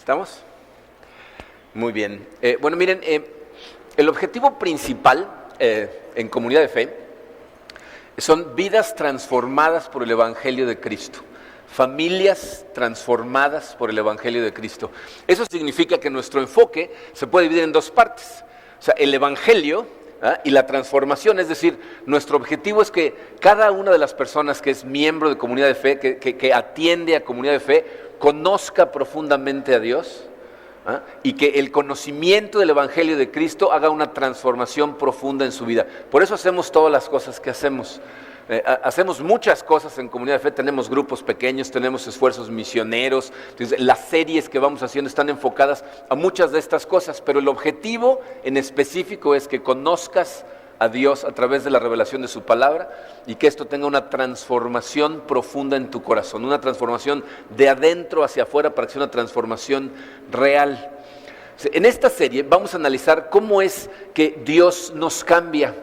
¿Estamos? Muy bien. Bueno, miren, el objetivo principal en Comunidad de Fe son vidas transformadas por el Evangelio de Cristo, familias transformadas por el Evangelio de Cristo. Eso significa que nuestro enfoque se puede dividir en dos partes. O sea, el Evangelio y la transformación, es decir, nuestro objetivo es que cada una de las personas que es miembro de Comunidad de Fe, que atiende a Comunidad de Fe, conozca profundamente a Dios y que el conocimiento del Evangelio de Cristo haga una transformación profunda en su vida. Por eso hacemos todas las cosas que hacemos. Hacemos muchas cosas en Comunidad de Fe, tenemos grupos pequeños, tenemos esfuerzos misioneros, entonces, las series que vamos haciendo están enfocadas a muchas de estas cosas, pero el objetivo en específico es que conozcas a Dios a través de la revelación de su palabra y que esto tenga una transformación profunda en tu corazón, una transformación de adentro hacia afuera para que sea una transformación real. En esta serie vamos a analizar cómo es que Dios nos cambia.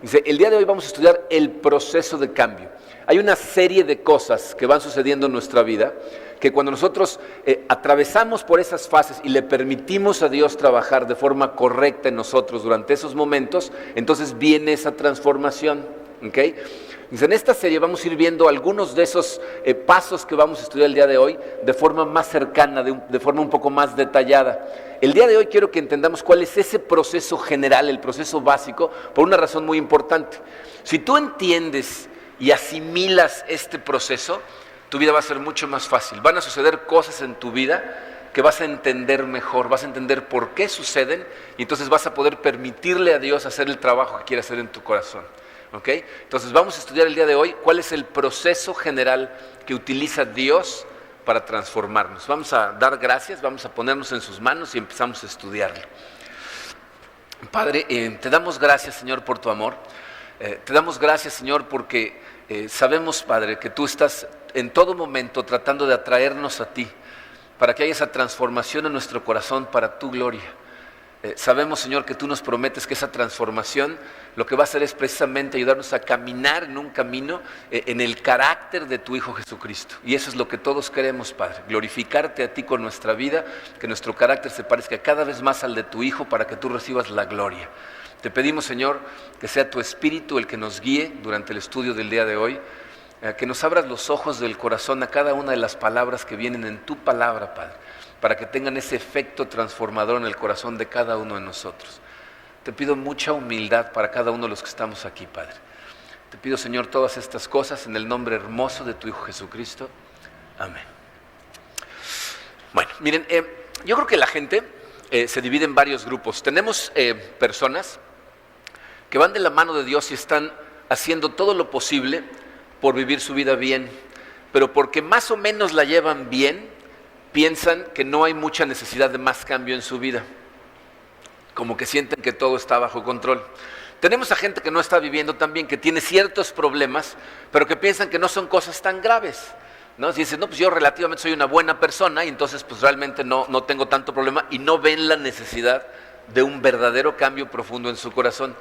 Dice, el día de hoy vamos a estudiar el proceso de cambio. Hay una serie de cosas que van sucediendo en nuestra vida que cuando nosotros atravesamos por esas fases y le permitimos a Dios trabajar de forma correcta en nosotros durante esos momentos, entonces viene esa transformación. ¿Okay? Dice, en esta serie vamos a ir viendo algunos de esos pasos que vamos a estudiar el día de hoy de forma más cercana, de forma un poco más detallada. El día de hoy quiero que entendamos cuál es ese proceso general, el proceso básico, por una razón muy importante. Si tú entiendes y asimilas este proceso, tu vida va a ser mucho más fácil. Van a suceder cosas en tu vida que vas a entender mejor, vas a entender por qué suceden y entonces vas a poder permitirle a Dios hacer el trabajo que quiere hacer en tu corazón. ¿Okay? Entonces vamos a estudiar el día de hoy cuál es el proceso general que utiliza Dios para transformarnos. Vamos a dar gracias, vamos a ponernos en sus manos y empezamos a estudiarlo. Padre, te damos gracias, Señor, por tu amor. Te damos gracias, Señor, porque sabemos, Padre, que tú estás en todo momento tratando de atraernos a ti para que haya esa transformación en nuestro corazón para tu gloria. Sabemos, Señor, que tú nos prometes que esa transformación lo que va a hacer es precisamente ayudarnos a caminar en un camino en el carácter de tu Hijo Jesucristo. Y eso es lo que todos queremos, Padre, glorificarte a ti con nuestra vida, que nuestro carácter se parezca cada vez más al de tu Hijo para que tú recibas la gloria. Te pedimos, Señor, que sea tu Espíritu el que nos guíe durante el estudio del día de hoy, que nos abras los ojos del corazón a cada una de las palabras que vienen en tu palabra, Padre, para que tengan ese efecto transformador en el corazón de cada uno de nosotros. Te pido mucha humildad para cada uno de los que estamos aquí, Padre. Te pido, Señor, todas estas cosas en el nombre hermoso de tu Hijo Jesucristo. Amén. Bueno, miren, yo creo que la gente se divide en varios grupos. Tenemos personas que van de la mano de Dios y están haciendo todo lo posible por vivir su vida bien, pero porque más o menos la llevan bien, piensan que no hay mucha necesidad de más cambio en su vida, como que sienten que todo está bajo control. Tenemos a gente que no está viviendo tan bien, que tiene ciertos problemas, pero que piensan que no son cosas tan graves, ¿no? Si dicen, no, pues yo relativamente soy una buena persona y entonces pues realmente no tengo tanto problema y no ven la necesidad de un verdadero cambio profundo en su corazón.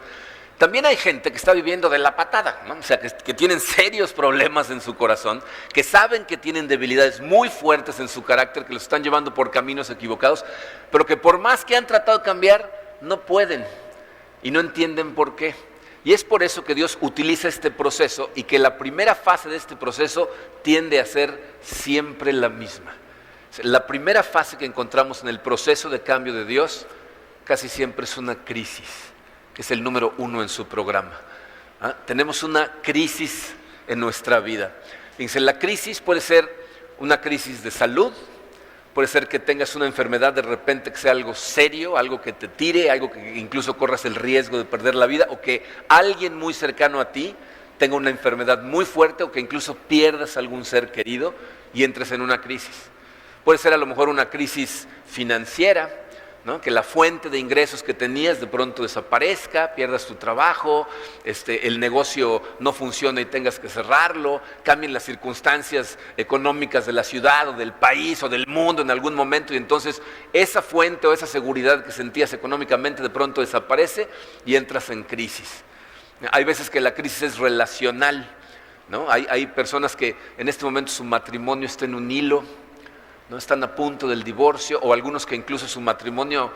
También hay gente que está viviendo de la patada, ¿no? O sea, que tienen serios problemas en su corazón, que saben que tienen debilidades muy fuertes en su carácter, que los están llevando por caminos equivocados, pero que por más que han tratado de cambiar, no pueden y no entienden por qué. Y es por eso que Dios utiliza este proceso y que la primera fase de este proceso tiende a ser siempre la misma. La primera fase que encontramos en el proceso de cambio de Dios casi siempre es una crisis, que es el número 1 en su programa. Tenemos una crisis en nuestra vida. Fíjense, la crisis puede ser una crisis de salud, puede ser que tengas una enfermedad de repente que sea algo serio, algo que te tire, algo que incluso corras el riesgo de perder la vida, o que alguien muy cercano a ti tenga una enfermedad muy fuerte, o que incluso pierdas algún ser querido y entres en una crisis. Puede ser a lo mejor una crisis financiera, ¿no? Que la fuente de ingresos que tenías de pronto desaparezca, pierdas tu trabajo, el negocio no funciona y tengas que cerrarlo, cambien las circunstancias económicas de la ciudad o del país o del mundo en algún momento y entonces esa fuente o esa seguridad que sentías económicamente de pronto desaparece y entras en crisis. Hay veces que la crisis es relacional, ¿no? Hay personas que en este momento su matrimonio está en un hilo, ¿no? Están a punto del divorcio, o algunos que incluso su matrimonio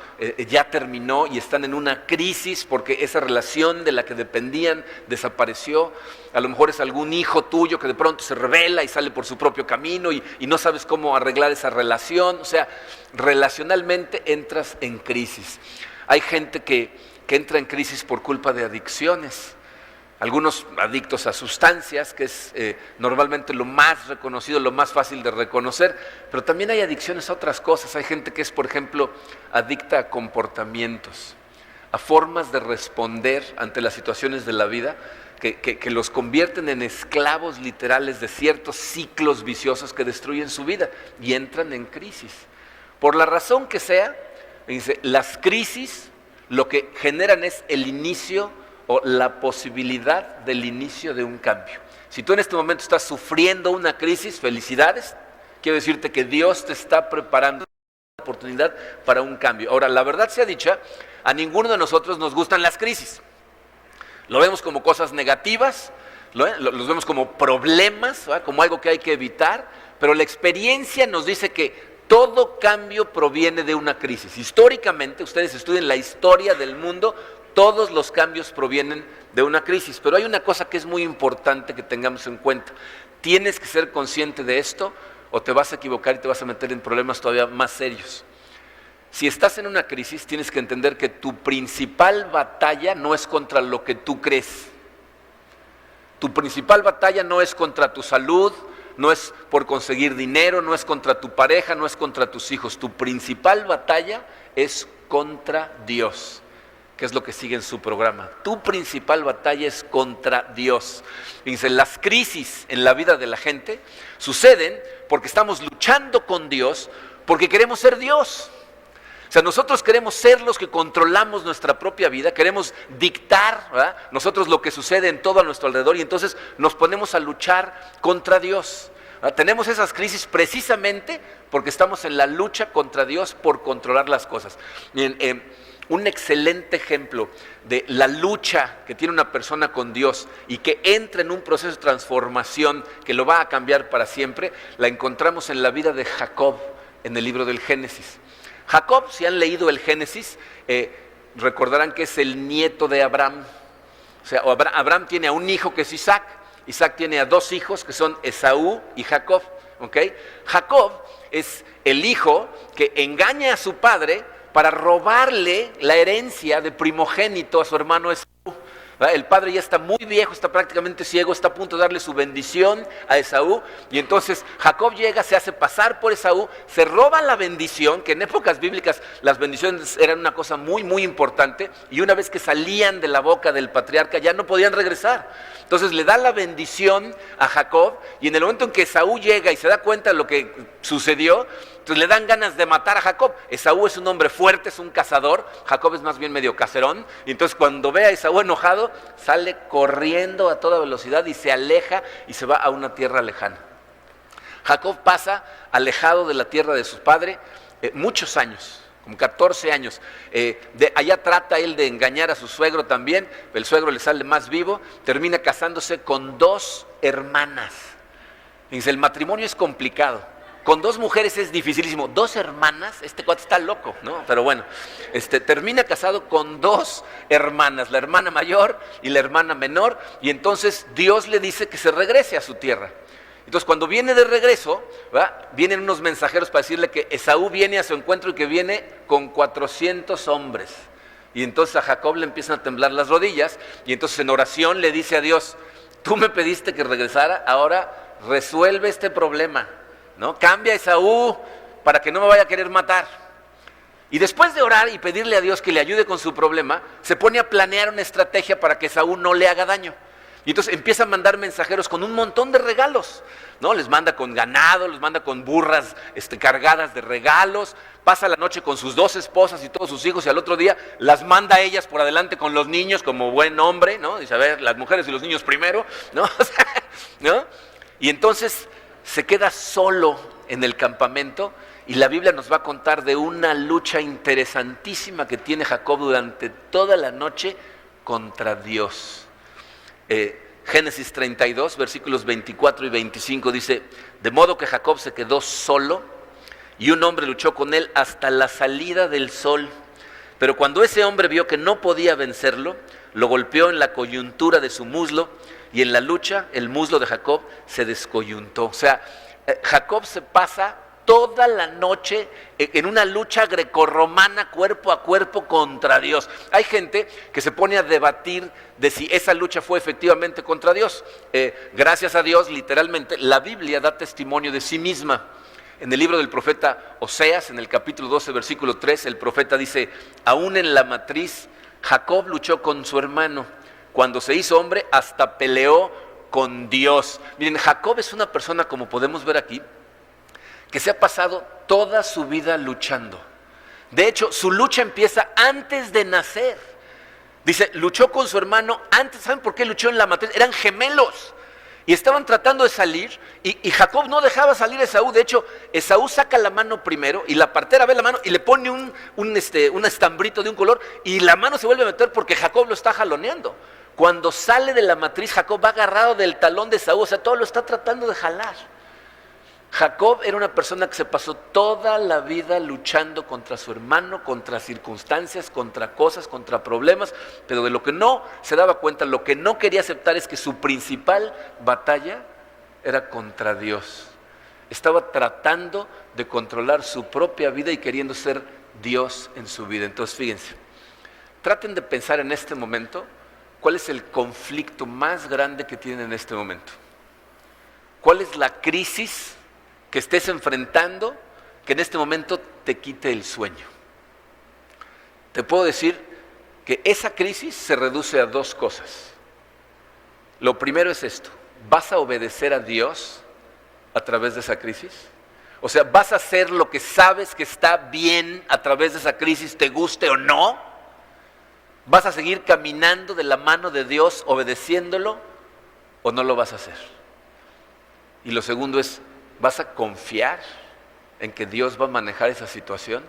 ya terminó y están en una crisis porque esa relación de la que dependían desapareció. A lo mejor es algún hijo tuyo que de pronto se rebela y sale por su propio camino y no sabes cómo arreglar esa relación. O sea, relacionalmente entras en crisis. Hay gente que entra en crisis por culpa de adicciones. Algunos adictos a sustancias, que es normalmente lo más reconocido, lo más fácil de reconocer, pero también hay adicciones a otras cosas. Hay gente que es, por ejemplo, adicta a comportamientos, a formas de responder ante las situaciones de la vida, que los convierten en esclavos literales de ciertos ciclos viciosos que destruyen su vida y entran en crisis. Por la razón que sea, dice, las crisis lo que generan es el inicio o la posibilidad del inicio de un cambio. Si tú en este momento estás sufriendo una crisis, felicidades, quiero decirte que Dios te está preparando una oportunidad para un cambio. Ahora, la verdad sea dicha, a ninguno de nosotros nos gustan las crisis. Lo vemos como cosas negativas, los vemos como problemas, ¿verdad? Como algo que hay que evitar, pero la experiencia nos dice que todo cambio proviene de una crisis. Históricamente, ustedes estudian la historia del mundo, todos los cambios provienen de una crisis, pero hay una cosa que es muy importante que tengamos en cuenta. Tienes que ser consciente de esto o te vas a equivocar y te vas a meter en problemas todavía más serios. Si estás en una crisis, tienes que entender que tu principal batalla no es contra lo que tú crees. Tu principal batalla no es contra tu salud, no es por conseguir dinero, no es contra tu pareja, no es contra tus hijos. Tu principal batalla es contra Dios, que es lo que sigue en su programa. Tu principal batalla es contra Dios. Fíjense, las crisis en la vida de la gente suceden porque estamos luchando con Dios, porque queremos ser Dios. O sea, nosotros queremos ser los que controlamos nuestra propia vida, queremos dictar, ¿verdad?, nosotros lo que sucede en todo a nuestro alrededor, y entonces nos ponemos a luchar contra Dios. Tenemos esas crisis precisamente porque estamos en la lucha contra Dios por controlar las cosas. Miren, un excelente ejemplo de la lucha que tiene una persona con Dios y que entra en un proceso de transformación que lo va a cambiar para siempre, la encontramos en la vida de Jacob, en el libro del Génesis. Jacob, si han leído el Génesis, recordarán que es el nieto de Abraham. O sea, Abraham tiene a un hijo que es Isaac, Isaac tiene a dos hijos que son Esaú y Jacob. ¿Okay? Jacob es el hijo que engaña a su padre para robarle la herencia de primogénito a su hermano Esaú. El padre ya está muy viejo, está prácticamente ciego, está a punto de darle su bendición a Esaú, y entonces Jacob llega, se hace pasar por Esaú, se roba la bendición, que en épocas bíblicas las bendiciones eran una cosa muy, muy importante, y una vez que salían de la boca del patriarca ya no podían regresar. Entonces le da la bendición a Jacob, y en el momento en que Esaú llega y se da cuenta de lo que sucedió, entonces le dan ganas de matar a Jacob. Esaú es un hombre fuerte, es un cazador, Jacob es más bien medio caserón, y entonces cuando ve a Esaú enojado, sale corriendo a toda velocidad y se aleja y se va a una tierra lejana. Jacob pasa alejado de la tierra de su padre muchos años, como 14 años. Allá trata él de engañar a su suegro también, el suegro le sale más vivo, termina casándose con dos hermanas. Dice, el matrimonio es complicado. Con dos mujeres es dificilísimo. Dos hermanas, este cuate está loco, ¿no? Pero bueno, termina casado con dos hermanas, la hermana mayor y la hermana menor, y entonces Dios le dice que se regrese a su tierra. Entonces cuando viene de regreso, ¿verdad?, vienen unos mensajeros para decirle que Esaú viene a su encuentro y que viene con 400 hombres. Y entonces a Jacob le empiezan a temblar las rodillas, y entonces en oración le dice a Dios, tú me pediste que regresara, ahora resuelve este problema, ¿no? Cambia a Esaú para que no me vaya a querer matar. Y después de orar y pedirle a Dios que le ayude con su problema, se pone a planear una estrategia para que Esaú no le haga daño. Y entonces empieza a mandar mensajeros con un montón de regalos, ¿no? Les manda con ganado, les manda con burras cargadas de regalos, pasa la noche con sus dos esposas y todos sus hijos, y al otro día las manda a ellas por adelante con los niños como buen hombre, ¿no? Dice, a ver, las mujeres y los niños primero, ¿no? ¿No? Y entonces se queda solo en el campamento, y la Biblia nos va a contar de una lucha interesantísima que tiene Jacob durante toda la noche contra Dios. Génesis 32, versículos 24 y 25 dice, de modo que Jacob se quedó solo y un hombre luchó con él hasta la salida del sol. Pero cuando ese hombre vio que no podía vencerlo, lo golpeó en la coyuntura de su muslo, y en la lucha el muslo de Jacob se descoyuntó. O sea, Jacob se pasa toda la noche en una lucha grecorromana cuerpo a cuerpo contra Dios. Hay gente que se pone a debatir de si esa lucha fue efectivamente contra Dios. Gracias a Dios, literalmente, la Biblia da testimonio de sí misma. En el libro del profeta Oseas, en el capítulo 12, versículo 3, el profeta dice: aún en la matriz Jacob luchó con su hermano. Cuando se hizo hombre, hasta peleó con Dios. Miren, Jacob es una persona, como podemos ver aquí, que se ha pasado toda su vida luchando. De hecho, su lucha empieza antes de nacer. Dice, luchó con su hermano antes. ¿Saben por qué luchó en la matriz? Eran gemelos y estaban tratando de salir, y Jacob no dejaba salir a Esaú. De hecho, Esaú saca la mano primero y la partera ve la mano y le pone un estambrito de un color, y la mano se vuelve a meter porque Jacob lo está jaloneando. Cuando sale de la matriz, Jacob va agarrado del talón de Esaú, o sea, todo lo está tratando de jalar. Jacob era una persona que se pasó toda la vida luchando contra su hermano, contra circunstancias, contra cosas, contra problemas, pero de lo que no se daba cuenta, lo que no quería aceptar es que su principal batalla era contra Dios. Estaba tratando de controlar su propia vida y queriendo ser Dios en su vida. Entonces, fíjense, traten de pensar en este momento cuál es el conflicto más grande que tienen en este momento. ¿Cuál es la crisis que estés enfrentando que en este momento te quite el sueño? Te puedo decir que esa crisis se reduce a dos cosas. Lo primero es esto: ¿vas a obedecer a Dios a través de esa crisis? O sea, ¿vas a hacer lo que sabes que está bien a través de esa crisis, te guste o no? ¿Vas a seguir caminando de la mano de Dios, obedeciéndolo, o no lo vas a hacer? Y lo segundo es, ¿vas a confiar en que Dios va a manejar esa situación?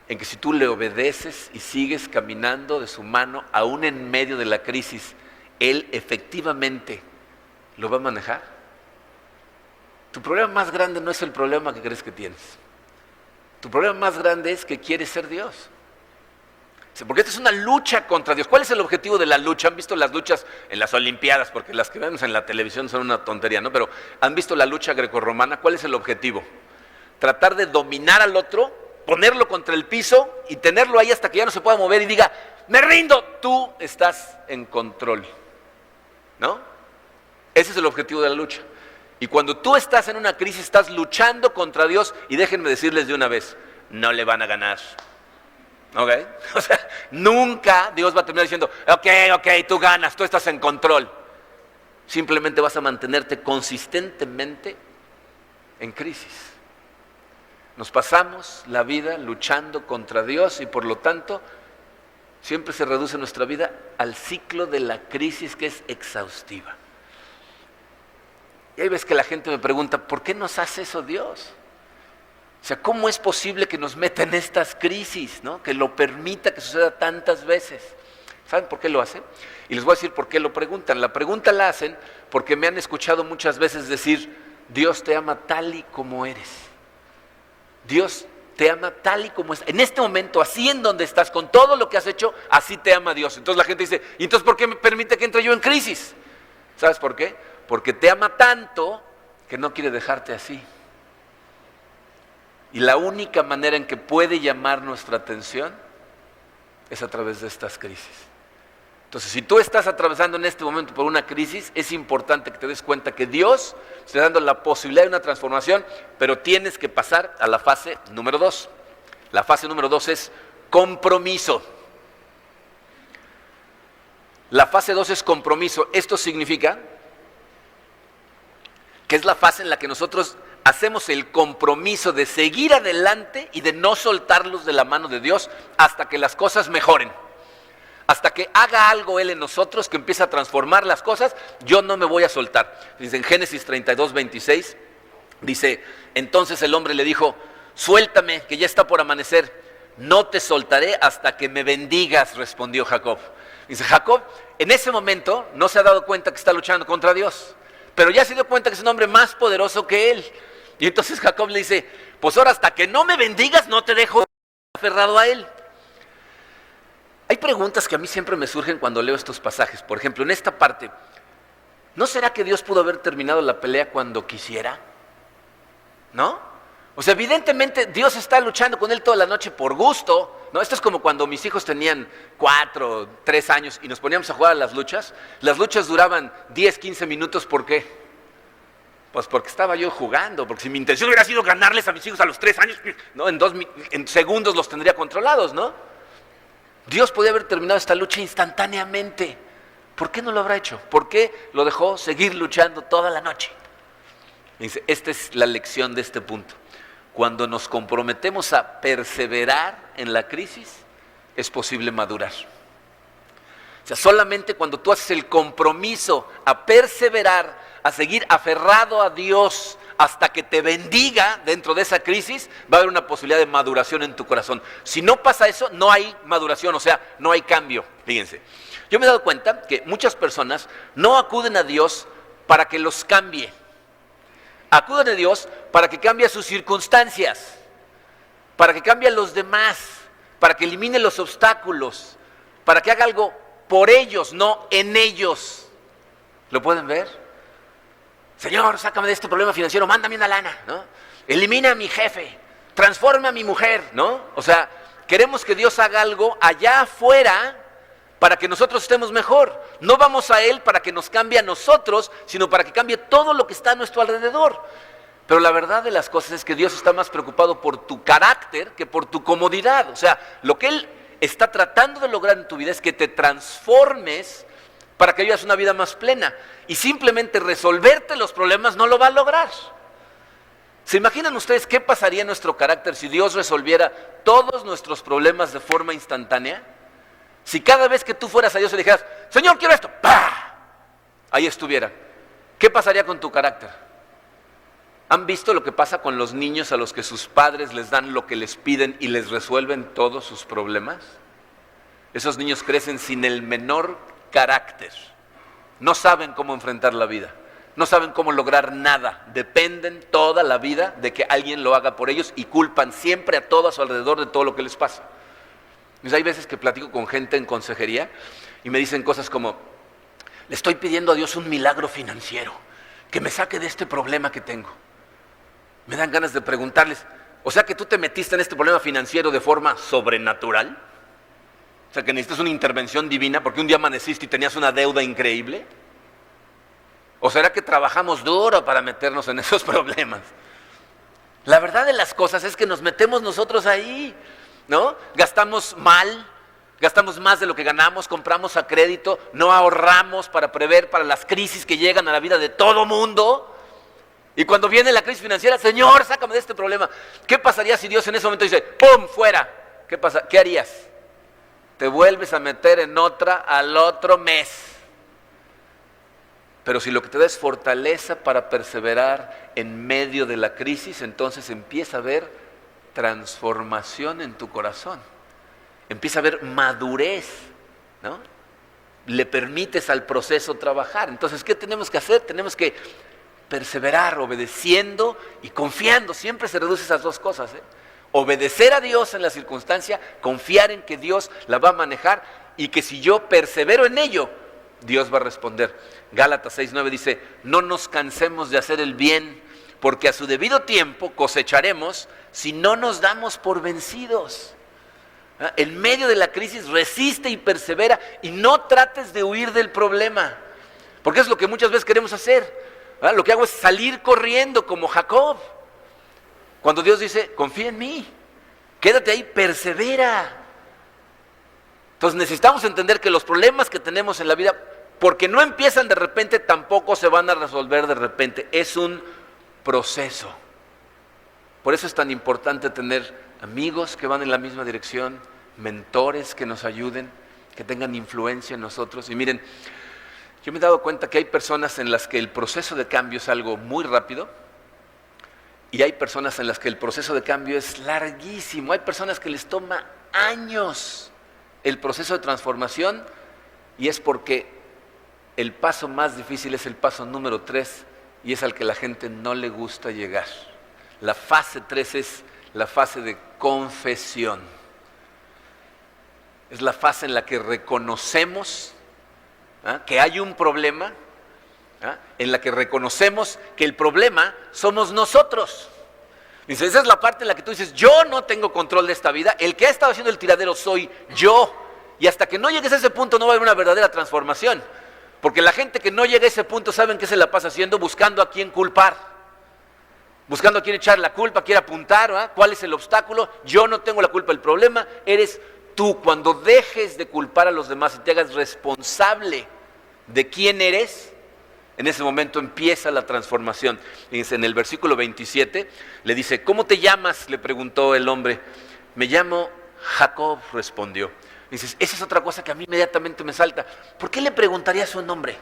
En que si tú le obedeces y sigues caminando de su mano, aún en medio de la crisis, Él efectivamente lo va a manejar. Tu problema más grande no es el problema que crees que tienes. Tu problema más grande es que quieres ser Dios. Porque esta es una lucha contra Dios. ¿Cuál es el objetivo de la lucha? ¿Han visto las luchas en las Olimpiadas? Porque las que vemos en la televisión son una tontería, ¿no? Pero ¿han visto la lucha grecorromana? ¿Cuál es el objetivo? Tratar de dominar al otro, ponerlo contra el piso y tenerlo ahí hasta que ya no se pueda mover y diga, ¡me rindo! Tú estás en control, ¿no? Ese es el objetivo de la lucha. Y cuando tú estás en una crisis, estás luchando contra Dios, y déjenme decirles de una vez, no le van a ganar. ¿Ok? O sea, nunca Dios va a terminar diciendo, ok, tú ganas, tú estás en control. Simplemente vas a mantenerte consistentemente en crisis. Nos pasamos la vida luchando contra Dios, y por lo tanto siempre se reduce nuestra vida al ciclo de la crisis, que es exhaustiva. Y hay veces que la gente me pregunta, ¿por qué nos hace eso Dios? O sea, ¿cómo es posible que nos meta en estas crisis, ¿no? Que lo permita que suceda tantas veces? ¿Saben por qué lo hace? Y les voy a decir por qué lo preguntan. La pregunta la hacen porque me han escuchado muchas veces decir, Dios te ama tal y como eres. Dios te ama tal y como es. En este momento, así en donde estás, con todo lo que has hecho, así te ama Dios. Entonces la gente dice, ¿y entonces por qué me permite que entre yo en crisis? ¿Sabes por qué? Porque te ama tanto que no quiere dejarte así. Y la única manera en que puede llamar nuestra atención es a través de estas crisis. Entonces, si tú estás atravesando en este momento por una crisis, es importante que te des cuenta que Dios está dando la posibilidad de una transformación, pero tienes que pasar a la fase número 2. La fase número 2 es compromiso. La fase 2 es compromiso. Esto significa que es la fase en la que nosotros hacemos el compromiso de seguir adelante y de no soltarlos de la mano de Dios hasta que las cosas mejoren. Hasta que haga algo Él en nosotros, que empiece a transformar las cosas, yo no me voy a soltar. Dice en Génesis 32, 26, dice, entonces el hombre le dijo, suéltame, que ya está por amanecer. No te soltaré hasta que me bendigas, respondió Jacob. Dice, Jacob en ese momento no se ha dado cuenta que está luchando contra Dios, pero ya se dio cuenta que es un hombre más poderoso que él. Y entonces Jacob le dice, pues ahora hasta que no me bendigas no te dejo aferrado a él. Hay preguntas que a mí siempre me surgen cuando leo estos pasajes. Por ejemplo, en esta parte, ¿no será que Dios pudo haber terminado la pelea cuando quisiera? ¿No? O sea, evidentemente Dios está luchando con él toda la noche por gusto, ¿no? Esto es como cuando mis hijos tenían 4, 3 años y nos poníamos a jugar a las luchas. Las luchas duraban 10, 15 minutos, ¿por qué? Pues porque estaba yo jugando, porque si mi intención hubiera sido ganarles a mis hijos a los 3 años, ¿no? En segundos los tendría controlados, ¿no? Dios podía haber terminado esta lucha instantáneamente. ¿Por qué no lo habrá hecho? ¿Por qué lo dejó seguir luchando toda la noche? Dice, esta es la lección de este punto. Cuando nos comprometemos a perseverar en la crisis, es posible madurar. O sea, solamente cuando tú haces el compromiso a perseverar, a seguir aferrado a Dios hasta que te bendiga dentro de esa crisis, va a haber una posibilidad de maduración en tu corazón. Si no pasa eso, no hay maduración, o sea, no hay cambio. Fíjense, yo me he dado cuenta que muchas personas no acuden a Dios para que los cambie. Acuden a Dios para que cambie sus circunstancias, para que cambie a los demás, para que elimine los obstáculos, para que haga algo por ellos, no en ellos. ¿Lo pueden ver? Señor, sácame de este problema financiero, mándame una lana, ¿no? Elimina a mi jefe, transforma a mi mujer, ¿no? O sea, queremos que Dios haga algo allá afuera para que nosotros estemos mejor. No vamos a Él para que nos cambie a nosotros, sino para que cambie todo lo que está a nuestro alrededor. Pero la verdad de las cosas es que Dios está más preocupado por tu carácter que por tu comodidad. O sea, lo que Él está tratando de lograr en tu vida es que te transformes para que vivas una vida más plena. Y simplemente resolverte los problemas no lo va a lograr. ¿Se imaginan ustedes qué pasaría en nuestro carácter si Dios resolviera todos nuestros problemas de forma instantánea? Si cada vez que tú fueras a Dios y le dijeras, Señor, quiero esto, ¡pah!, ahí estuviera. ¿Qué pasaría con tu carácter? ¿Han visto lo que pasa con los niños a los que sus padres les dan lo que les piden y les resuelven todos sus problemas? Esos niños crecen sin el menor carácter. No saben cómo enfrentar la vida. No saben cómo lograr nada. Dependen toda la vida de que alguien lo haga por ellos y culpan siempre a todo a su alrededor de todo lo que les pasa. Pues hay veces que platico con gente en consejería y me dicen cosas como, le estoy pidiendo a Dios un milagro financiero, que me saque de este problema que tengo. Me dan ganas de preguntarles, o sea que tú te metiste en este problema financiero de forma sobrenatural, o sea que necesitas una intervención divina porque un día amaneciste y tenías una deuda increíble, o será que trabajamos duro para meternos en esos problemas. La verdad de las cosas es que nos metemos nosotros ahí, ¿no? Gastamos mal, gastamos más de lo que ganamos, compramos a crédito, no ahorramos para prever para las crisis que llegan a la vida de todo mundo. Y cuando viene la crisis financiera, Señor, sácame de este problema. ¿Qué pasaría si Dios en ese momento dice, ¡pum!, fuera? ¿Qué pasa? ¿Qué harías? Te vuelves a meter en otra al otro mes. Pero si lo que te da es fortaleza para perseverar en medio de la crisis, entonces empieza a haber transformación en tu corazón. Empieza a haber madurez, ¿no? Le permites al proceso trabajar. Entonces, ¿qué tenemos que hacer? Tenemos que perseverar, obedeciendo y confiando. Siempre se reduce esas dos cosas, ¿eh? Obedecer a Dios en la circunstancia, confiar en que Dios la va a manejar y que si yo persevero en ello, Dios va a responder. Gálatas 6:9 dice, no nos cansemos de hacer el bien, porque a su debido tiempo cosecharemos si no nos damos por vencidos. En medio de la crisis resiste y persevera y no trates de huir del problema, porque es lo que muchas veces queremos hacer. Lo que hago es salir corriendo como Jacob, cuando Dios dice, confía en mí, quédate ahí, persevera. Entonces necesitamos entender que los problemas que tenemos en la vida, porque no empiezan de repente, tampoco se van a resolver de repente, es un proceso. Por eso es tan importante tener amigos que van en la misma dirección, mentores que nos ayuden, que tengan influencia en nosotros. Y miren, yo me he dado cuenta que hay personas en las que el proceso de cambio es algo muy rápido y hay personas en las que el proceso de cambio es larguísimo. Hay personas que les toma años el proceso de transformación y es porque el paso más difícil es el paso número 3 y es al que la gente no le gusta llegar. La fase 3 es la fase de confesión. Es la fase en la que reconocemos que hay un problema, en la que reconocemos que el problema somos nosotros. Dice, esa es la parte en la que tú dices, yo no tengo control de esta vida, el que ha estado haciendo el tiradero soy yo. Y hasta que no llegues a ese punto no va a haber una verdadera transformación. Porque la gente que no llega a ese punto, ¿saben qué se la pasa haciendo? Buscando a quién culpar. Buscando a quién echar la culpa, quién apuntar, ¿cuál es el obstáculo? Yo no tengo la culpa, el problema eres tú. Cuando dejes de culpar a los demás y te hagas responsable de quién eres, en ese momento empieza la transformación. Fíjense, en el versículo 27 le dice, ¿cómo te llamas?, le preguntó el hombre. Me llamo Jacob, respondió. Dices, esa es otra cosa que a mí inmediatamente me salta. ¿Por qué le preguntaría su nombre?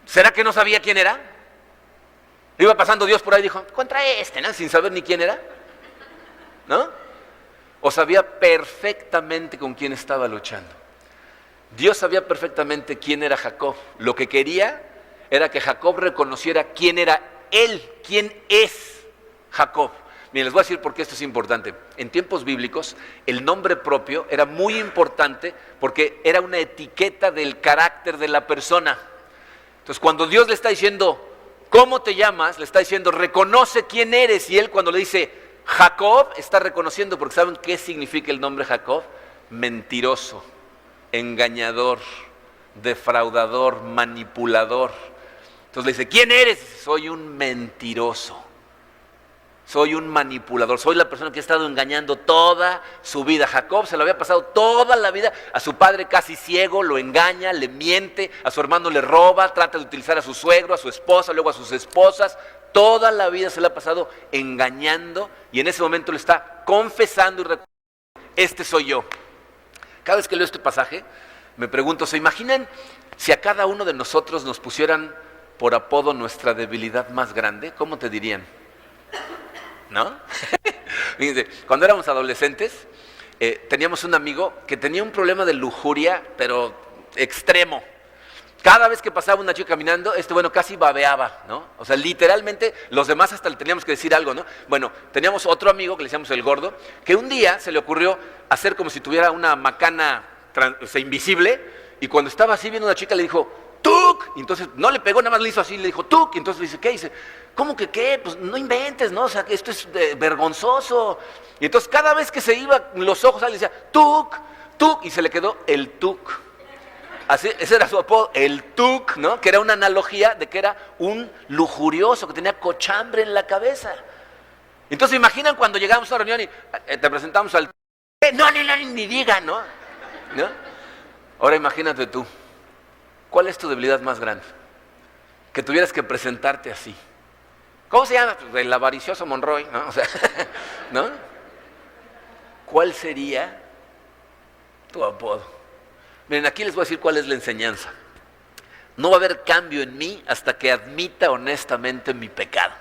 ¿Será que no sabía quién era? Iba pasando Dios por ahí y dijo, contra este, ¿no? Sin saber ni quién era, ¿no? O sabía perfectamente con quién estaba luchando. Dios sabía perfectamente quién era Jacob. Lo que quería era que Jacob reconociera quién era él, quién es Jacob. Miren, les voy a decir por qué esto es importante. En tiempos bíblicos, el nombre propio era muy importante porque era una etiqueta del carácter de la persona. Entonces, cuando Dios le está diciendo, ¿cómo te llamas?, le está diciendo, reconoce quién eres. Y él cuando le dice Jacob, está reconociendo, porque ¿saben qué significa el nombre Jacob? Mentiroso, engañador, defraudador, manipulador. Entonces le dice, ¿quién eres? Soy un mentiroso. Soy un manipulador, soy la persona que ha estado engañando toda su vida. Jacob se lo había pasado toda la vida, a su padre casi ciego, lo engaña, le miente, a su hermano le roba, trata de utilizar a su suegro, a su esposa, luego a sus esposas. Toda la vida se le ha pasado engañando y en ese momento le está confesando y reconociendo, este soy yo. Cada vez que leo este pasaje, me pregunto, ¿se imaginan si a cada uno de nosotros nos pusieran por apodo nuestra debilidad más grande? ¿Cómo te dirían? ¿No? Fíjense, cuando éramos adolescentes, teníamos un amigo que tenía un problema de lujuria, pero extremo. Cada vez que pasaba una chica caminando, casi babeaba, ¿no? O sea, literalmente, los demás hasta le teníamos que decir algo, ¿no? Bueno, teníamos otro amigo que le decíamos el gordo, que un día se le ocurrió hacer como si tuviera una macana invisible, y cuando estaba así viendo a una chica le dijo, ¡tuc! Y entonces no le pegó, nada más le hizo así, le dijo, ¡tuc! Y entonces le dice, ¿qué? Dice, ¿cómo que qué? Pues no inventes, ¿no? O sea, que esto es vergonzoso. Y entonces cada vez que se iba los ojos, le decía, ¡tuc! ¡tuc! Y se le quedó el tuc. Así, ese era su apodo, el tuc, ¿no? Que era una analogía de que era un lujurioso, que tenía cochambre en la cabeza. Entonces imaginan cuando llegamos a una reunión y te presentamos al no, ni diga, ¿no? Ahora imagínate tú, ¿cuál es tu debilidad más grande? Que tuvieras que presentarte así. ¿Cómo se llama? Pues el avaricioso Monroy, ¿no? O sea, ¿no? ¿Cuál sería tu apodo? Miren, aquí les voy a decir cuál es la enseñanza. No va a haber cambio en mí hasta que admita honestamente mi pecado.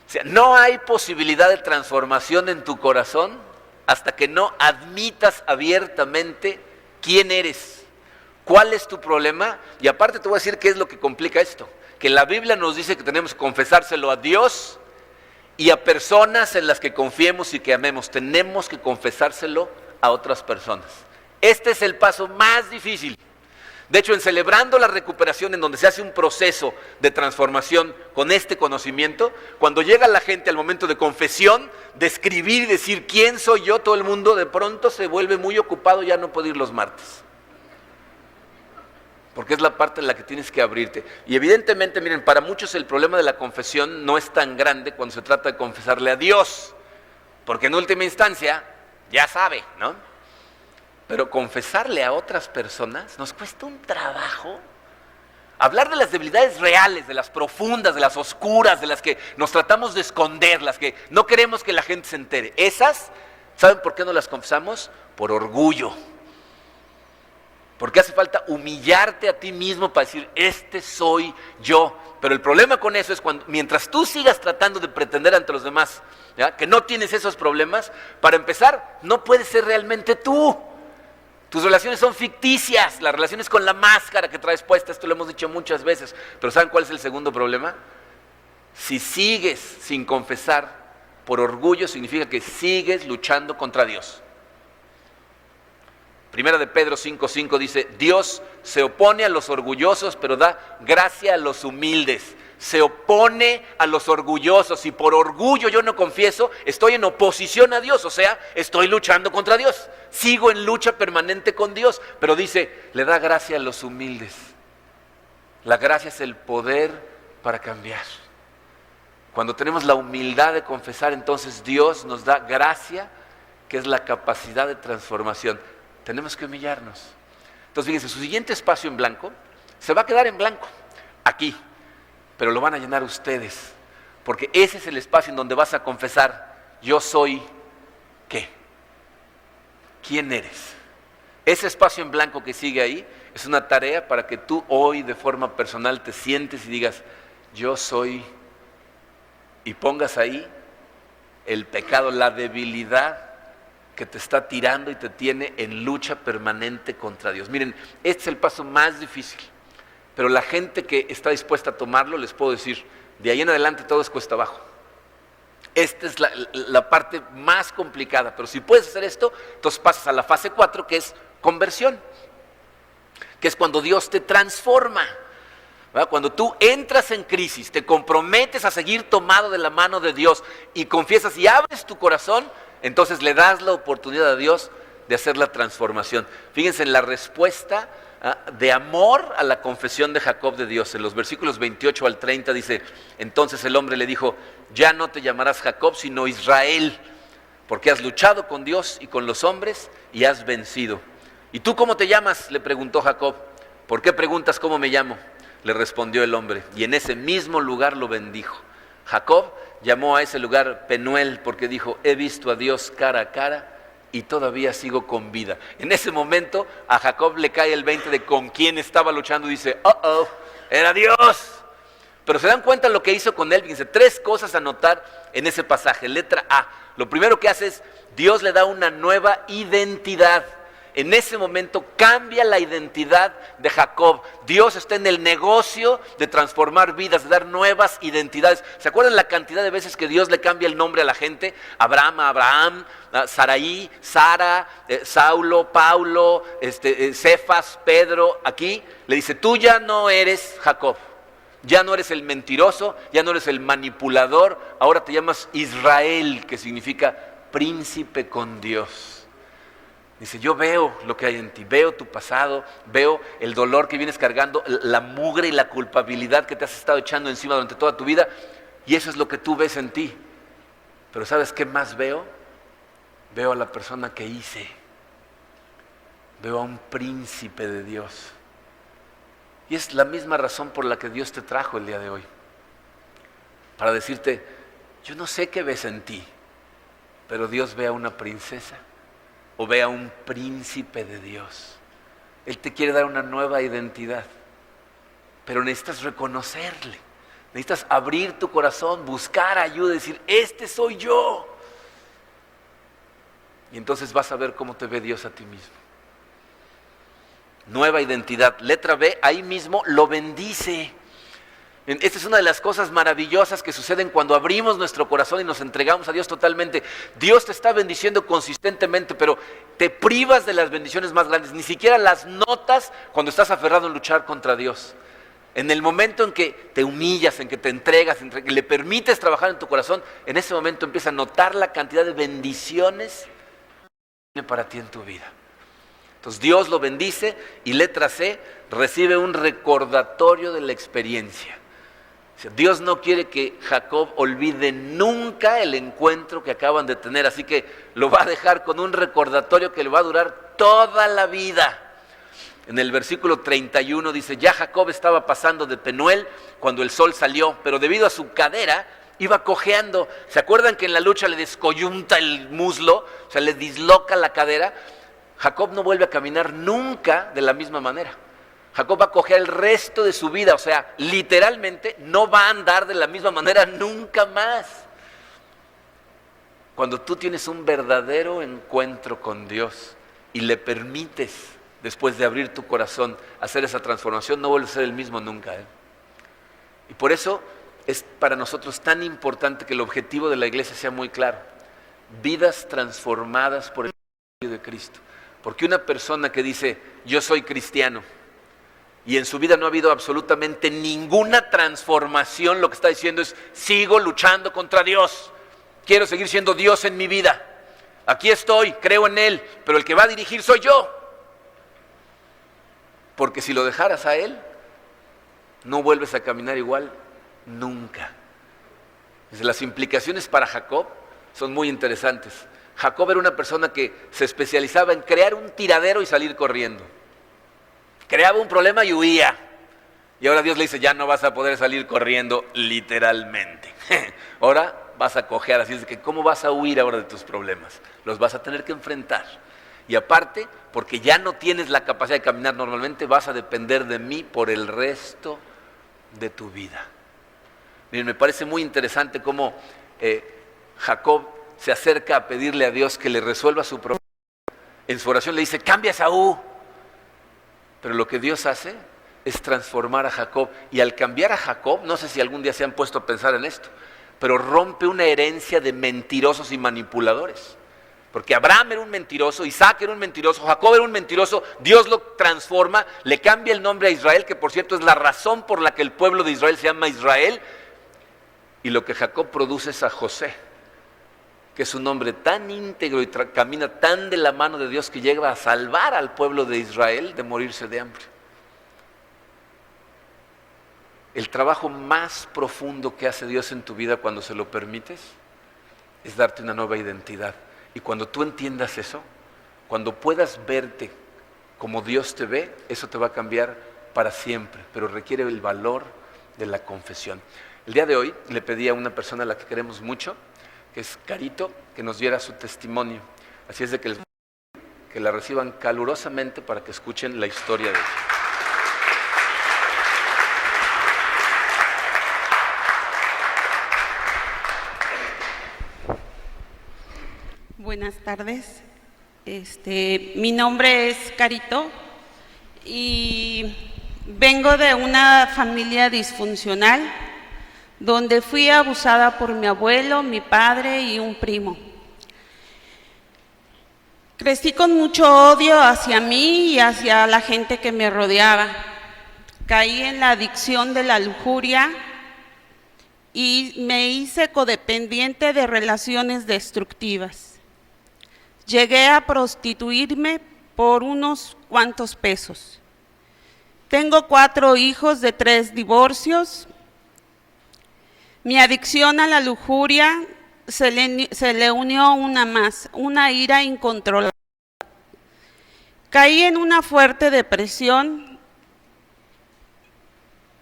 O sea, no hay posibilidad de transformación en tu corazón hasta que no admitas abiertamente quién eres, cuál es tu problema. Y aparte te voy a decir qué es lo que complica esto. Que la Biblia nos dice que tenemos que confesárselo a Dios y a personas en las que confiemos y que amemos. Tenemos que confesárselo a otras personas. Este es el paso más difícil. De hecho, en Celebrando la Recuperación, en donde se hace un proceso de transformación con este conocimiento, cuando llega la gente al momento de confesión, de escribir y decir quién soy yo, todo el mundo de pronto se vuelve muy ocupado, ya no puede ir los martes. Porque es la parte en la que tienes que abrirte. Y evidentemente, miren, para muchos el problema de la confesión no es tan grande cuando se trata de confesarle a Dios. Porque en última instancia, ya sabe, ¿no? Pero confesarle a otras personas nos cuesta un trabajo. Hablar de las debilidades reales, de las profundas, de las oscuras, de las que nos tratamos de esconder, las que no queremos que la gente se entere. Esas, ¿saben por qué no las confesamos? Por orgullo. Porque hace falta humillarte a ti mismo para decir, este soy yo. Pero el problema con eso es cuando, mientras tú sigas tratando de pretender ante los demás, ¿ya?, que no tienes esos problemas, para empezar, no puedes ser realmente tú. Tus relaciones son ficticias, las relaciones con la máscara que traes puesta, esto lo hemos dicho muchas veces, pero ¿saben cuál es el segundo problema? Si sigues sin confesar por orgullo, significa que sigues luchando contra Dios. Primera de Pedro 5:5 dice, Dios se opone a los orgullosos, pero da gracia a los humildes. Se opone a los orgullosos. Si por orgullo yo no confieso, estoy en oposición a Dios, o sea, estoy luchando contra Dios. Sigo en lucha permanente con Dios, pero dice, le da gracia a los humildes. La gracia es el poder para cambiar. Cuando tenemos la humildad de confesar, entonces Dios nos da gracia, que es la capacidad de transformación. Tenemos que humillarnos. Entonces, fíjense, su siguiente espacio en blanco se va a quedar en blanco, aquí, pero lo van a llenar ustedes, porque ese es el espacio en donde vas a confesar, yo soy, ¿qué? ¿Quién eres? Ese espacio en blanco que sigue ahí es una tarea para que tú hoy de forma personal te sientes y digas, yo soy, y pongas ahí el pecado, la debilidad que te está tirando y te tiene en lucha permanente contra Dios. Miren, este es el paso más difícil, pero la gente que está dispuesta a tomarlo, les puedo decir, de ahí en adelante todo es cuesta abajo. Esta es la parte más complicada, pero si puedes hacer esto, entonces pasas a la fase 4, que es conversión, que es cuando Dios te transforma. ¿Verdad? Cuando tú entras en crisis, te comprometes a seguir tomado de la mano de Dios y confiesas y abres tu corazón, entonces le das la oportunidad a Dios de hacer la transformación. Fíjense en la respuesta de amor a la confesión de Jacob de Dios. En los versículos 28 al 30 dice, entonces el hombre le dijo, ya no te llamarás Jacob, sino Israel, porque has luchado con Dios y con los hombres y has vencido. ¿Y tú cómo te llamas?, le preguntó Jacob. ¿Por qué preguntas cómo me llamo?, le respondió el hombre, y en ese mismo lugar lo bendijo. Jacob llamó a ese lugar Penuel, porque dijo, he visto a Dios cara a cara y todavía sigo con vida. En ese momento a Jacob le cae el 20 de con quién estaba luchando y dice, era Dios. Pero se dan cuenta lo que hizo con él. Fíjense, 3 cosas a notar en ese pasaje. Letra A, lo primero que hace es, Dios le da una nueva identidad. En ese momento cambia la identidad de Jacob. Dios está en el negocio de transformar vidas, de dar nuevas identidades. ¿Se acuerdan la cantidad de veces que Dios le cambia el nombre a la gente? Abraham a Abraham, Saraí, Sara, Saulo, Paulo, Cefas, Pedro. Aquí le dice, tú ya no eres Jacob, ya no eres el mentiroso, ya no eres el manipulador, ahora te llamas Israel, que significa príncipe con Dios. Dice, yo veo lo que hay en ti, veo tu pasado, veo el dolor que vienes cargando, la mugre y la culpabilidad que te has estado echando encima durante toda tu vida, y eso es lo que tú ves en ti. Pero ¿sabes qué más veo? Veo a la persona que hice, veo a un príncipe de Dios. Y es la misma razón por la que Dios te trajo el día de hoy, para decirte, yo no sé qué ves en ti, pero Dios ve a una princesa, o ve a un príncipe de Dios. Él te quiere dar una nueva identidad, pero necesitas reconocerle, necesitas abrir tu corazón, buscar ayuda, decir, este soy yo. Y entonces vas a ver cómo te ve Dios a ti mismo. Nueva identidad. Letra B, ahí mismo lo bendice. Esta es una de las cosas maravillosas que suceden cuando abrimos nuestro corazón y nos entregamos a Dios totalmente. Dios te está bendiciendo consistentemente, pero te privas de las bendiciones más grandes. Ni siquiera las notas cuando estás aferrado en luchar contra Dios. En el momento en que te humillas, en que te entregas, en que le permites trabajar en tu corazón, en ese momento empiezas a notar la cantidad de bendiciones que tiene para ti en tu vida. Entonces Dios lo bendice y letra C, recibe un recordatorio de la experiencia. Dios no quiere que Jacob olvide nunca el encuentro que acaban de tener, así que lo va a dejar con un recordatorio que le va a durar toda la vida. En el versículo 31 dice, ya Jacob estaba pasando de Penuel cuando el sol salió, pero debido a su cadera iba cojeando. ¿Se acuerdan que en la lucha le descoyunta el muslo? O sea, le disloca la cadera. Jacob no vuelve a caminar nunca de la misma manera. Jacob va a cojear el resto de su vida, o sea, literalmente no va a andar de la misma manera nunca más. Cuando tú tienes un verdadero encuentro con Dios y le permites, después de abrir tu corazón, hacer esa transformación, no vuelves a ser el mismo nunca. Y por eso es para nosotros tan importante que el objetivo de la iglesia sea muy claro. Vidas transformadas por el Evangelio de Cristo. Porque una persona que dice, yo soy cristiano, y en su vida no ha habido absolutamente ninguna transformación, lo que está diciendo es, sigo luchando contra Dios, quiero seguir siendo Dios en mi vida, aquí estoy, creo en Él, pero el que va a dirigir soy yo. Porque si lo dejaras a Él, no vuelves a caminar igual nunca. Las implicaciones para Jacob son muy interesantes. Jacob era una persona que se especializaba en crear un tiradero y salir corriendo. Creaba un problema y huía. Y ahora Dios le dice, ya no vas a poder salir corriendo literalmente. Ahora vas a cojear, así es de que ¿cómo vas a huir ahora de tus problemas? Los vas a tener que enfrentar. Y aparte, porque ya no tienes la capacidad de caminar normalmente, vas a depender de mí por el resto de tu vida. Miren, me parece muy interesante cómo Jacob se acerca a pedirle a Dios que le resuelva su problema. En su oración le dice, cambia a Esaú. Pero lo que Dios hace es transformar a Jacob. Y al cambiar a Jacob, no sé si algún día se han puesto a pensar en esto, pero rompe una herencia de mentirosos y manipuladores. Porque Abraham era un mentiroso, Isaac era un mentiroso, Jacob era un mentiroso, Dios lo transforma, le cambia el nombre a Israel, que por cierto es la razón por la que el pueblo de Israel se llama Israel, y lo que Jacob produce es a José, que es un hombre tan íntegro y camina tan de la mano de Dios que llega a salvar al pueblo de Israel de morirse de hambre. El trabajo más profundo que hace Dios en tu vida cuando se lo permites es darte una nueva identidad. Y cuando tú entiendas eso, cuando puedas verte como Dios te ve, eso te va a cambiar para siempre, pero requiere el valor de la confesión. El día de hoy le pedí a una persona a la que queremos mucho, que es Carito, que nos diera su testimonio. Así es de que la reciban calurosamente para que escuchen la historia de ella. Buenas tardes. Mi nombre es Carito y vengo de una familia disfuncional donde fui abusada por mi abuelo, mi padre y un primo. Crecí con mucho odio hacia mí y hacia la gente que me rodeaba. Caí en la adicción de la lujuria y me hice codependiente de relaciones destructivas. Llegué a prostituirme por unos cuantos pesos. Tengo 4 hijos de 3 divorcios. Mi adicción a la lujuria se le unió una más, una ira incontrolable. Caí en una fuerte depresión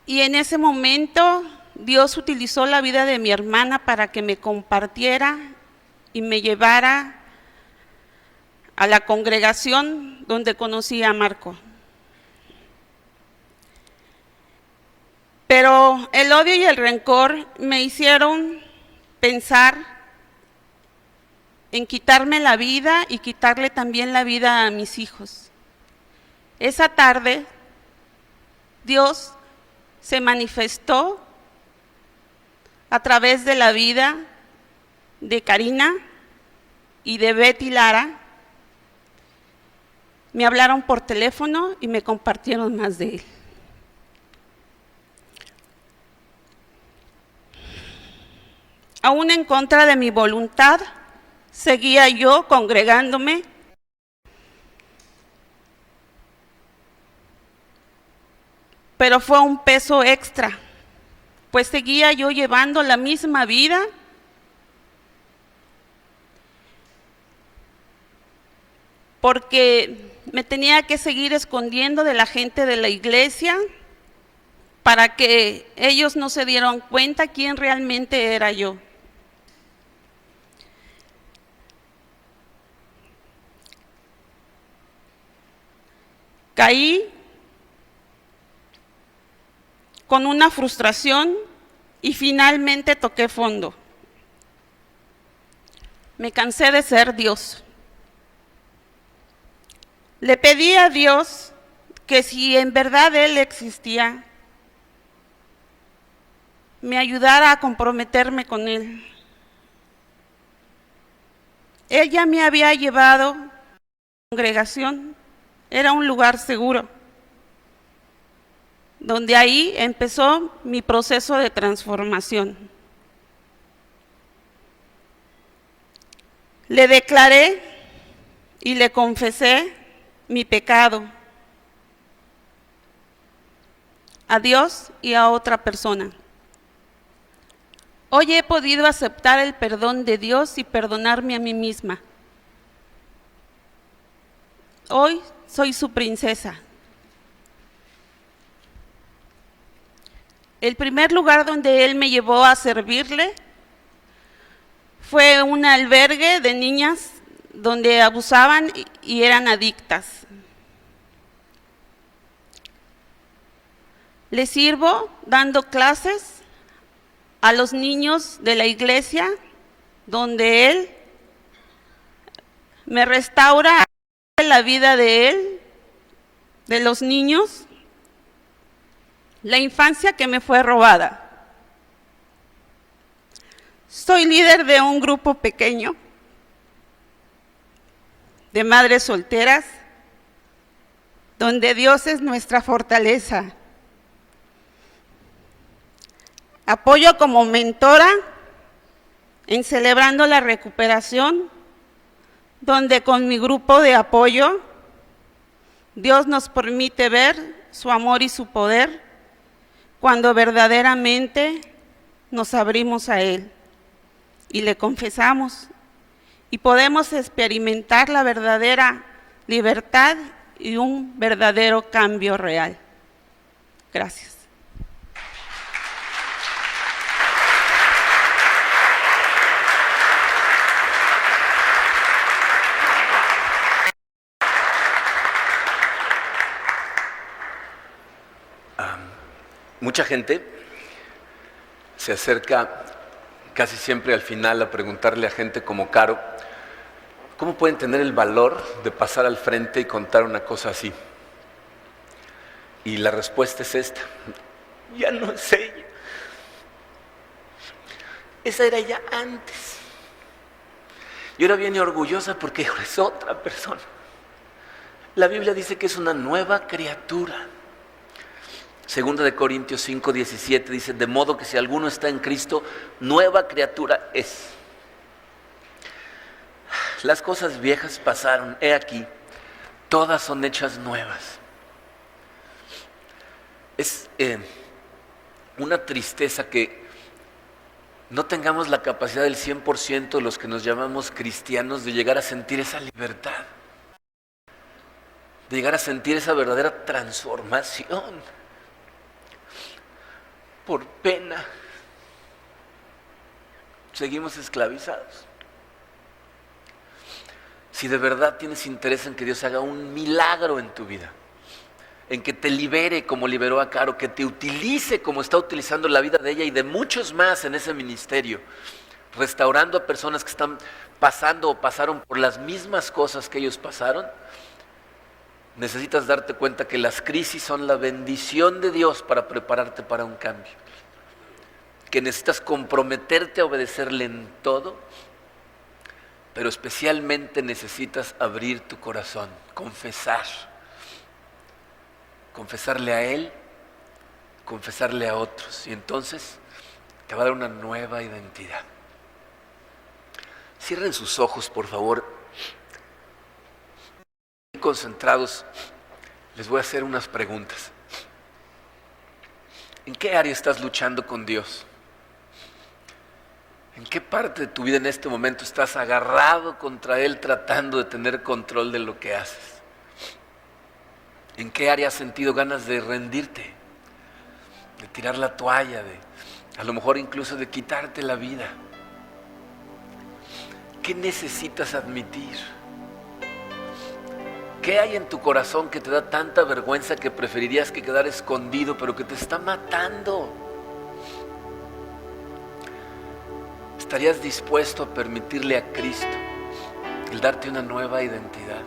y en ese momento Dios utilizó la vida de mi hermana para que me compartiera y me llevara a la congregación donde conocí a Marco. Pero el odio y el rencor me hicieron pensar en quitarme la vida y quitarle también la vida a mis hijos. Esa tarde, Dios se manifestó a través de la vida de Karina y de Betty Lara. Me hablaron por teléfono y me compartieron más de él. Aún en contra de mi voluntad, seguía yo congregándome. Pero fue un peso extra, pues seguía yo llevando la misma vida. Porque me tenía que seguir escondiendo de la gente de la iglesia para que ellos no se dieran cuenta quién realmente era yo. Caí con una frustración y finalmente toqué fondo. Me cansé de ser Dios. Le pedí a Dios que si en verdad Él existía, me ayudara a comprometerme con Él. Él ya me había llevado a la congregación, era un lugar seguro, donde ahí empezó mi proceso de transformación. Le declaré y le confesé mi pecado a Dios y a otra persona. Hoy he podido aceptar el perdón de Dios y perdonarme a mí misma. Hoy soy su princesa. El primer lugar donde Él me llevó a servirle fue un albergue de niñas donde abusaban y eran adictas. Le sirvo dando clases a los niños de la iglesia, donde Él me restaura la vida de Él, de los niños, la infancia que me fue robada. Soy líder de un grupo pequeño de madres solteras, donde Dios es nuestra fortaleza. Apoyo como mentora en Celebrando la Recuperación, donde con mi grupo de apoyo Dios nos permite ver su amor y su poder cuando verdaderamente nos abrimos a Él y le confesamos, y podemos experimentar la verdadera libertad y un verdadero cambio real. Gracias. Mucha gente se acerca casi siempre al final a preguntarle a gente como Caro, ¿cómo pueden tener el valor de pasar al frente y contar una cosa así? Y la respuesta es esta: ya no es ella. Esa era ella antes. Y ahora viene orgullosa porque ahora es otra persona. La Biblia dice que es una nueva criatura. Segunda de Corintios 5:17 dice: de modo que si alguno está en Cristo, nueva criatura es. Las cosas viejas pasaron, he aquí, todas son hechas nuevas. Es una tristeza que no tengamos la capacidad del 100% de los que nos llamamos cristianos de llegar a sentir esa libertad, de llegar a sentir esa verdadera transformación. Por pena seguimos esclavizados. Si de verdad tienes interés en que Dios haga un milagro en tu vida, en que te libere como liberó a Caro, que te utilice como está utilizando la vida de ella y de muchos más en ese ministerio, restaurando a personas que están pasando o pasaron por las mismas cosas que ellos pasaron, necesitas darte cuenta que las crisis son la bendición de Dios para prepararte para un cambio. Que necesitas comprometerte a obedecerle en todo, pero especialmente necesitas abrir tu corazón, confesarle a Él, confesarle a otros, y entonces te va a dar una nueva identidad. Cierren sus ojos, por favor. Concentrados, les voy a hacer unas preguntas. ¿En qué área estás luchando con Dios? ¿En qué parte de tu vida en este momento estás agarrado contra Él tratando de tener control de lo que haces? ¿En qué área has sentido ganas de rendirte, de tirar la toalla, a lo mejor incluso de quitarte la vida? ¿Qué necesitas admitir? ¿Qué hay en tu corazón que te da tanta vergüenza que preferirías que quedara escondido, pero que te está matando? ¿Estarías dispuesto a permitirle a Cristo el darte una nueva identidad?